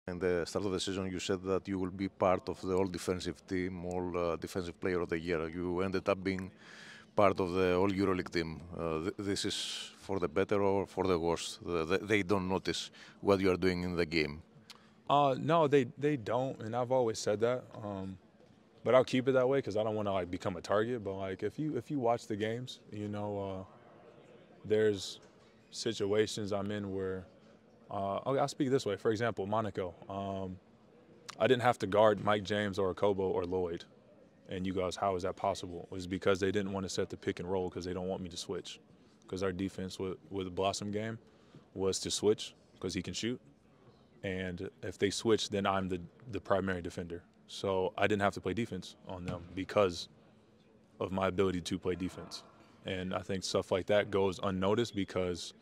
In the start of the season, you said that you will be part of the all-defensive team, all defensive player of the year. You ended up being part of the all EuroLeague team. This is for the better or for the worse? They don't notice what you are doing in the game. No, they don't, and I've always said that. But I'll keep it that way because I don't want to like become a target. But like if you watch the games, there's situations I'm in where okay, I'll speak this way. For example, Monaco. I didn't have to guard Mike James or Kobo or Lloyd. And you guys, how is that possible? It was because they didn't want to set the pick and roll because they don't want me to switch. Because our defense with the Blossom game was to switch because he can shoot. And if they switch, then I'm the primary defender. So I didn't have to play defense on them because of my ability to play defense. And I think stuff like that goes unnoticed because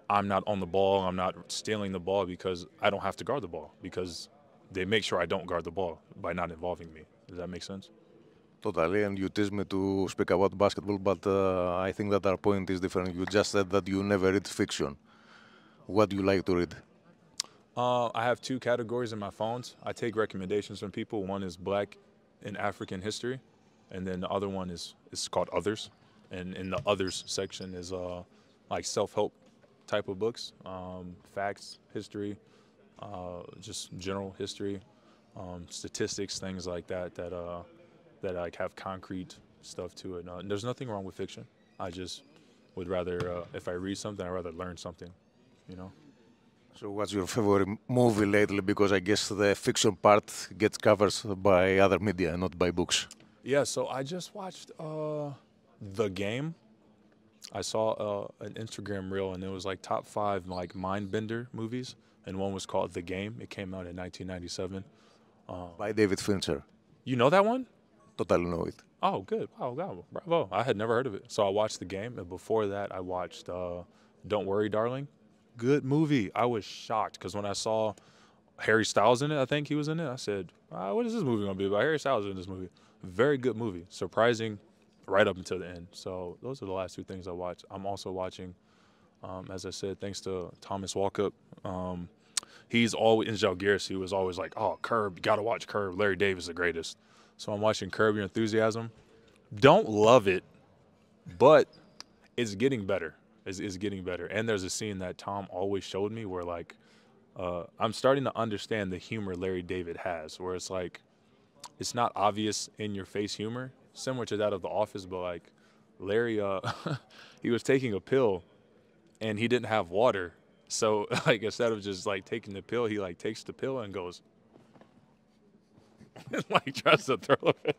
I'm not on the ball. I'm not stealing the ball because I don't have to guard the ball because they make sure I don't guard the ball by not involving me. Does that make sense? Totally, and you tease me to speak about basketball, but I think that our point is different. You just said that you never read fiction. What do you like to read? I have two categories in my phones. I take recommendations from people. One is Black and African history, and then the other one is called Others. And in the Others section is like self-help type of books, facts, history, just general history, statistics, things like that that like have concrete stuff to it. And there's nothing wrong with fiction. I just would rather, if I read something, I'd rather learn something, you know. So, what's your favorite movie lately? Because I guess the fiction part gets covered by other media, not by books. Yeah, so I just watched The Game. I saw an Instagram reel, and it was like top 5 like mind bender movies, and one was called The Game. It came out in 1997. By David Fincher. You know that one? Totally know it. Oh, good. Wow, God, bravo. I had never heard of it. So I watched The Game, and before that, I watched Don't Worry, Darling. Good movie. I was shocked because when I saw Harry Styles in it, I think he was in it, I said, what is this movie going to be about? Harry Styles in this movie. Very good movie. Surprising right up until the end. So those are the last 2 things I watched. I'm also watching, as I said, thanks to Thomas Walkup. He's always, in Jalgiris, he was always like, oh, Curb, you got to watch Curb. Larry Davis is the greatest. So I'm watching Curb Your Enthusiasm. Don't love it, but it's getting better. It's getting better. And there's a scene that Tom always showed me where, like, I'm starting to understand the humor Larry David has, where it's like, it's not obvious in your face humor, similar to that of The Office, but like Larry, he was taking a pill and he didn't have water. So like instead of just like taking the pill, he like takes the pill and goes, and like tries to throw it.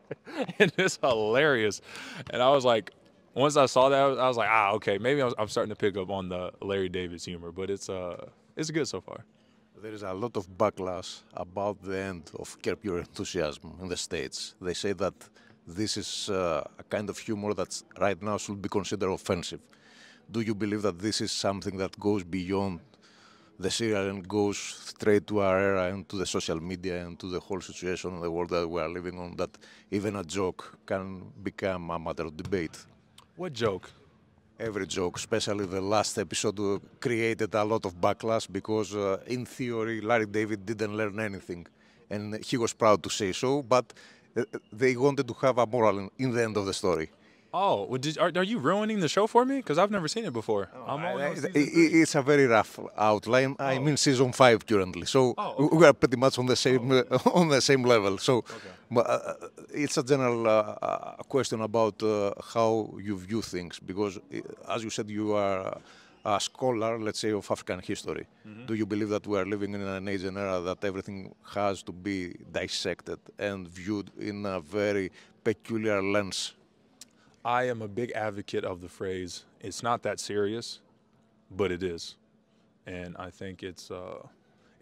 And it's hilarious. And I was like, once I saw that, I was like, okay, maybe I'm starting to pick up on the Larry David's humor, but it's good so far. There is a lot of backlash about the end of Curb Your Enthusiasm in the States. They say that this is a kind of humor that right now should be considered offensive. Do you believe that this is something that goes beyond the serial and goes straight to our era and to the social media and to the whole situation in the world that we are living on, that even a joke can become a matter of debate? What joke? Every joke, especially the last episode, created a lot of backlash because, in theory, Larry David didn't learn anything, and he was proud to say so. But they wanted to have a moral in the end of the story. Oh, well, are you ruining the show for me? Because I've never seen it before. It's a very rough outline. I'm in season 5 currently, so okay. we are pretty much on the same on the same level. So, it's a general question about how you view things, because, as you said, you are a scholar, let's say, of African history. Mm-hmm. Do you believe that we are living in an age and era that everything has to be dissected and viewed in a very peculiar lens? I am a big advocate of the phrase, it's not that serious, but it is. And I think it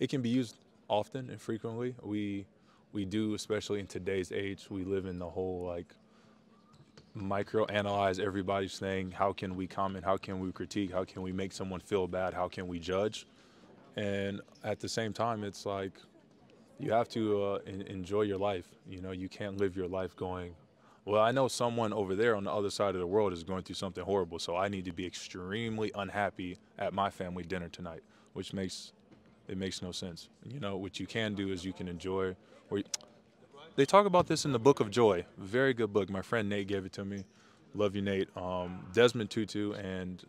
can be used often and frequently. We do, especially in today's age, we live in the whole like micro-analyze everybody's thing. How can we comment? How can we critique? How can we make someone feel bad? How can we judge? And at the same time, it's like you have to enjoy your life. You know, you can't live your life going, well, I know someone over there on the other side of the world is going through something horrible, so I need to be extremely unhappy at my family dinner tonight, which makes It makes no sense. You know, what you can do is you can enjoy, they talk about this in the Book of Joy. Very good book. My friend Nate gave it to me. Love you, Nate. Desmond Tutu and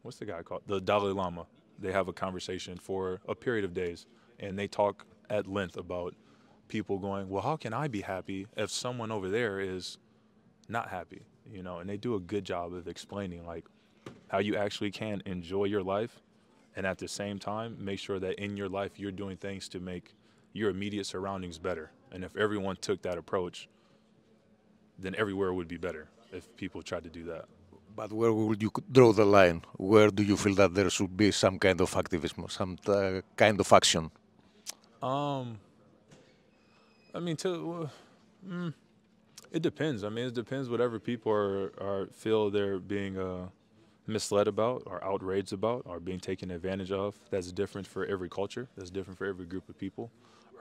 what's the guy called? The Dalai Lama. They have a conversation for a period of days, and they talk at length about people going, well, how can I be happy if someone over there is not happy? You know, and they do a good job of explaining like how you actually can enjoy your life, and at the same time make sure that in your life you're doing things to make your immediate surroundings better. And if everyone took that approach, then everywhere would be better if people tried to do that. But where would you draw the line? Where do you feel that there should be some kind of activism, some kind of action? I mean, it depends. I mean, it depends whatever people are feel they're being misled about or outraged about or being taken advantage of. That's different for every culture. That's different for every group of people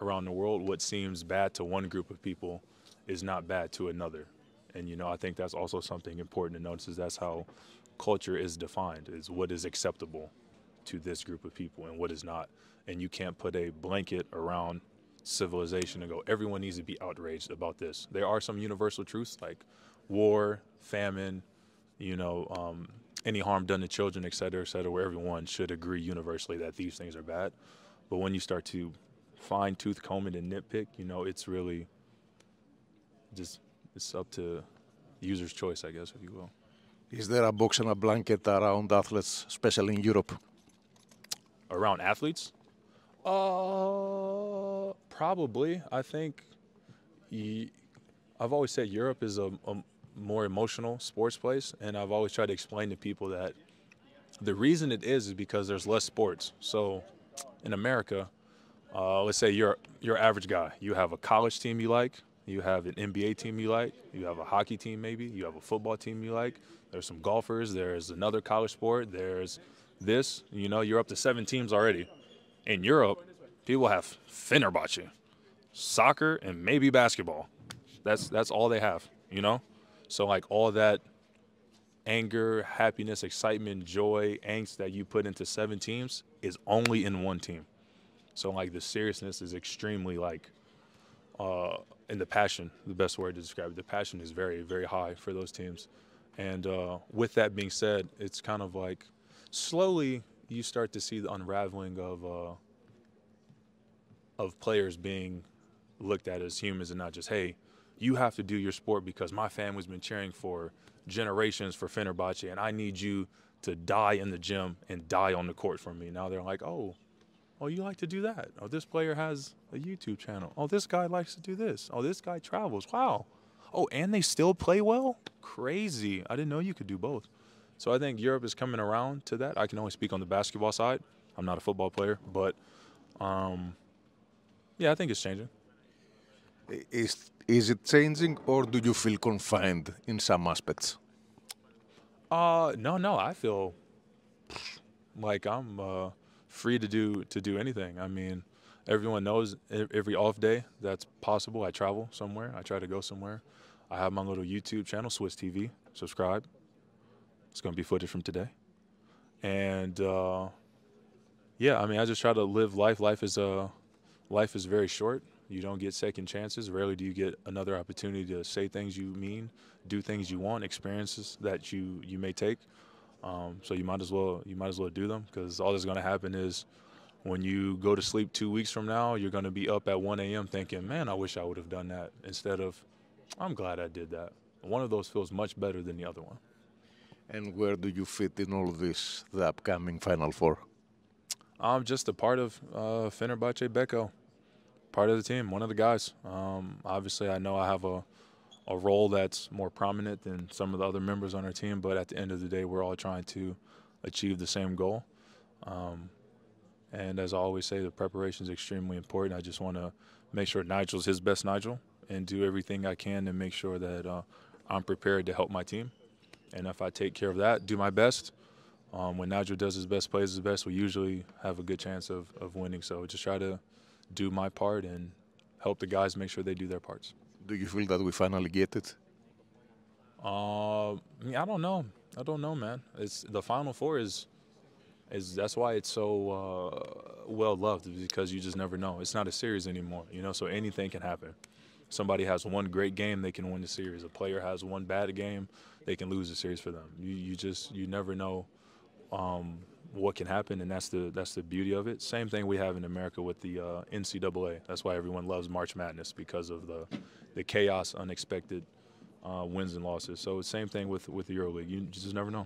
around the world. What seems bad to one group of people is not bad to another. And, you know, I think that's also something important to notice is that's how culture is defined, is what is acceptable to this group of people and what is not. And you can't put a blanket around civilization and go, everyone needs to be outraged about this. There are some universal truths like war, famine, you know, any harm done to children, et cetera, where everyone should agree universally that these things are bad. But when you start to fine-tooth comb it and nitpick, you know, it's really just, it's up to user's choice, I guess, if you will. Is there a box and a blanket around athletes, especially in Europe? Around athletes? Probably. I think I've always said Europe is a more emotional sports place, and I've always tried to explain to people that the reason it is because there's less sports. So in America, let's say you're average guy. You have a college team you like, you have an NBA team you like, you have a hockey team maybe, you have a football team you like, there's some golfers, there's another college sport, there's this, you know, you're up to 7 teams already. In Europe, people have Fenerbahce, soccer, and maybe basketball. That's all they have, you know? So like all that anger, happiness, excitement, joy, angst that you put into 7 teams is only in one team. So like the seriousness is extremely like, and the passion, the best word to describe it, the passion is very, very high for those teams. And with that being said, it's kind of like slowly you start to see the unraveling of players being looked at as humans and not just, hey, you have to do your sport because my family's been cheering for generations for Fenerbahce and I need you to die in the gym and die on the court for me. Now they're like, oh, you like to do that. Oh, this player has a YouTube channel. Oh, this guy likes to do this. Oh, this guy travels. Wow. Oh, and they still play well? Crazy. I didn't know you could do both. So I think Europe is coming around to that. I can only speak on the basketball side. I'm not a football player, but yeah, I think it's changing. Is it changing, or do you feel confined in some aspects? No, I feel like I'm free to do anything. I mean, everyone knows every off day that's possible, I travel somewhere. I try to go somewhere. I have my little YouTube channel, Swiss TV. Subscribe. It's going to be footage from today. And yeah, I mean, I just try to live life. Life is very short. You don't get second chances. Rarely do you get another opportunity to say things you mean, do things you want, experiences that you may take. So you might as well do them, because all that's going to happen is when you go to sleep 2 weeks from now, you're going to be up at 1 a.m. thinking, man, I wish I would have done that, instead of, I'm glad I did that. One of those feels much better than the other one. And where do you fit in all this, the upcoming Final Four? I'm just a part of Fenerbahce Beko, part of the team, one of the guys. Obviously, I know I have a role that's more prominent than some of the other members on our team, but at the end of the day, we're all trying to achieve the same goal. And as I always say, the preparation is extremely important. I just want to make sure Nigel's his best Nigel and do everything I can to make sure that I'm prepared to help my team. And if I take care of that, do my best, when Nigel does his best, plays his best, we usually have a good chance of winning. So just try to do my part and help the guys make sure they do their parts. Do you feel that we finally get it? I don't know. I don't know, man. It's the Final Four is That's why it's so well loved, because you just never know. It's not a series anymore, you know. So anything can happen. Somebody has one great game, they can win the series. A player has one bad game, they can lose the series for them. You never know what can happen, and that's the beauty of it. Same thing we have in America with the NCAA. That's why everyone loves March Madness, because of the chaos, unexpected wins and losses. So it's same thing with the EuroLeague. You just never know.